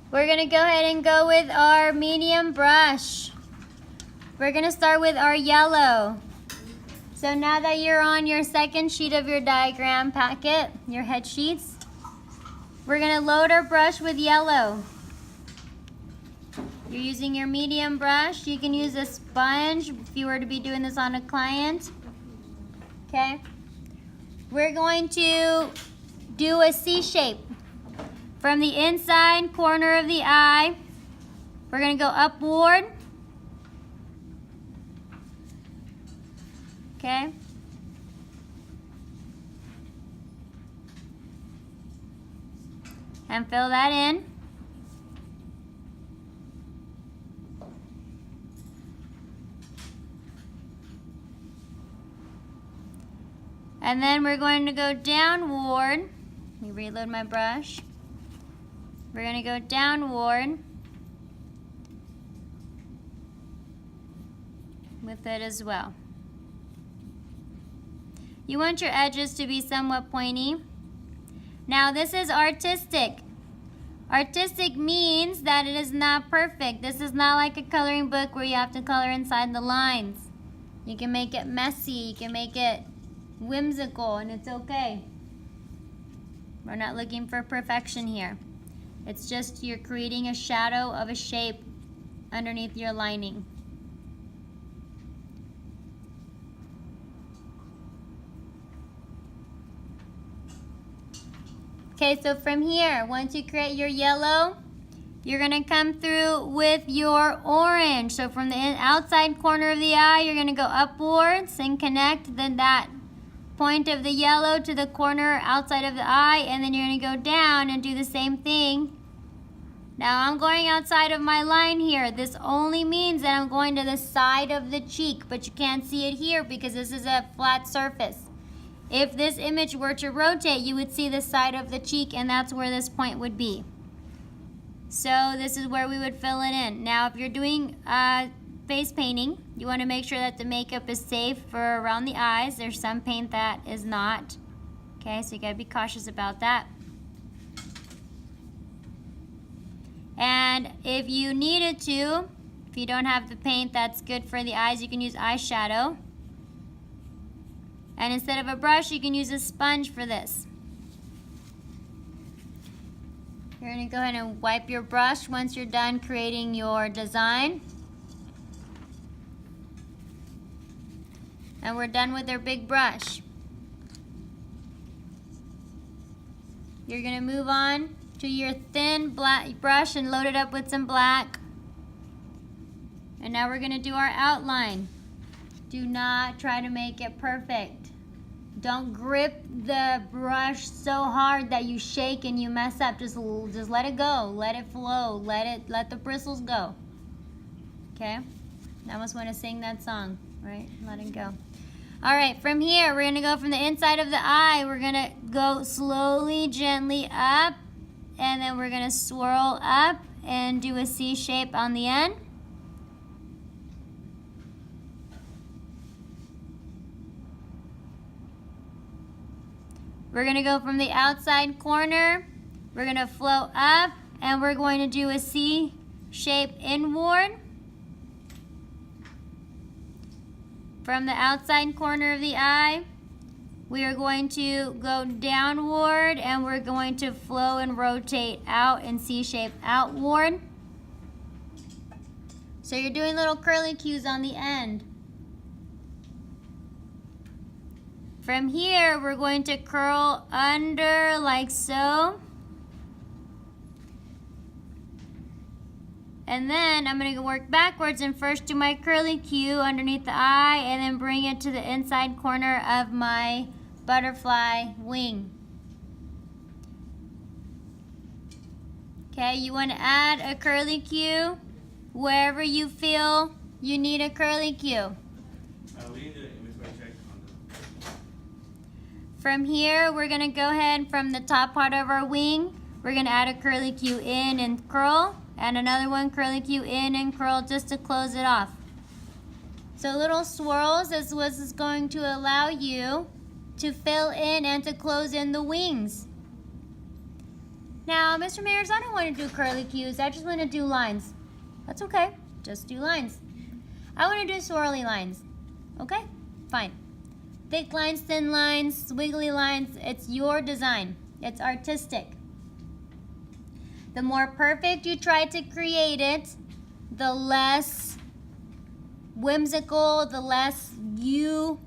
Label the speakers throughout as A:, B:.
A: We're going to go ahead and go with our medium brush. We're going to start with our yellow. So now that you're on your second sheet of your diagram packet, your head sheets, we're going to load our brush with yellow. You're using your medium brush. You can use a sponge if you were to be doing this on a client. Okay? We're going to do a C shape. From the inside corner of the eye, we're going to go upward. Okay? And fill that in. And then we're going to go downward. Let me reload my brush. We're going to go downward with it as well. You want your edges to be somewhat pointy. Now this is artistic. Artistic means that it is not perfect. This is not like a coloring book where you have to color inside the lines. You can make it messy, you can make it whimsical, and it's okay. We're not looking for perfection here. It's just you're creating a shadow of a shape underneath your lining. Okay, so from here, once you create your yellow, you're gonna come through with your orange. So from the outside corner of the eye, you're gonna go upwards and connect then that point of the yellow to the corner outside of the eye, and then you're gonna go down and do the same thing. Now I'm going outside of my line here. This only means that I'm going to the side of the cheek, but you can't see it here because this is a flat surface. If this image were to rotate, you would see the side of the cheek, and that's where this point would be. So this is where we would fill it in. Now if you're doing face painting, you want to make sure that the makeup is safe for around the eyes. There's some paint that is not. Okay, so you gotta be cautious about that. And if you needed to, if you don't have the paint that's good for the eyes, you can use eyeshadow. And instead of a brush, you can use a sponge for this. You're gonna go ahead and wipe your brush once you're done creating your design. And we're done with our big brush. You're gonna move on to your thin black brush and load it up with some black. And now we're gonna do our outline. Do not try to make it perfect. Don't grip the brush so hard that you shake and you mess up. Just let it go, let it flow, let the bristles go. Okay? I almost want to sing that song, right? Let it go. All right, from here, we're gonna go from the inside of the eye. We're gonna go slowly, gently up, and then we're gonna swirl up and do a C shape on the end. We're gonna go from the outside corner. We're gonna flow up, and we're going to do a C shape inward. From the outside corner of the eye, we are going to go downward, and we're going to flow and rotate out in C shape outward. So you're doing little curly cues on the end. From here, we're going to curl under like so. And then I'm going to work backwards and first do my curly cue underneath the eye and then bring it to the inside corner of my butterfly wing. Okay, you want to add a curly cue wherever you feel you need a curly cue. From here, we're going to go ahead from the top part of our wing. We're going to add a curly cue in and curl. And another one, curly cue in and curl just to close it off. So little swirls is what is going to allow you to fill in and to close in the wings. Now, Mr. Mayers, I don't want to do curly cues. I just want to do lines. That's okay. Just do lines. I want to do swirly lines. Okay? Fine. Thick lines, thin lines, wiggly lines. It's your design. It's artistic. The more perfect you try to create it, the less whimsical, the less you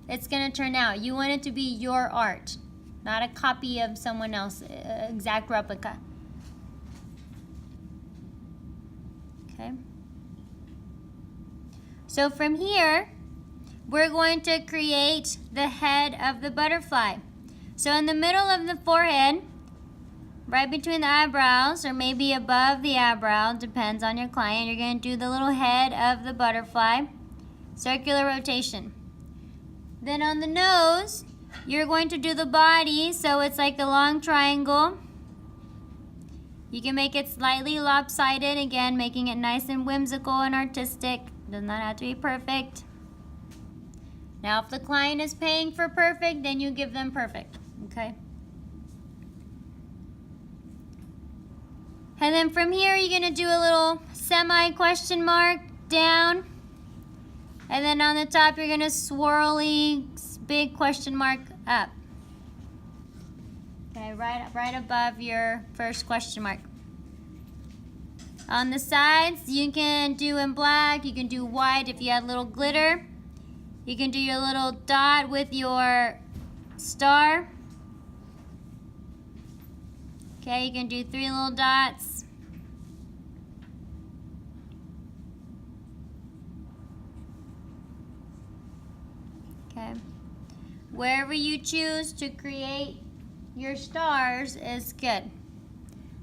A: it's going to turn out. You want it to be your art, not a copy of someone else's exact replica. Okay. So from here, we're going to create the head of the butterfly. So in the middle of the forehead, right between the eyebrows, or maybe above the eyebrow, depends on your client, you're going to do the little head of the butterfly, circular rotation. Then on the nose, you're going to do the body, so it's like a long triangle. You can make it slightly lopsided, again, making it nice and whimsical and artistic. Does not have to be perfect. Now, if the client is paying for perfect, then you give them perfect, okay? And then from here, you're going to do a little semi-question mark down. And then on the top, you're going to swirly big question mark up. Okay, right above your first question mark. On the sides, you can do in black, you can do white if you had little glitter. You can do your little dot with your star. Okay, you can do 3 little dots. Okay. Wherever you choose to create your stars is good.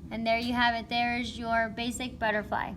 A: And there you have it. There is your basic butterfly.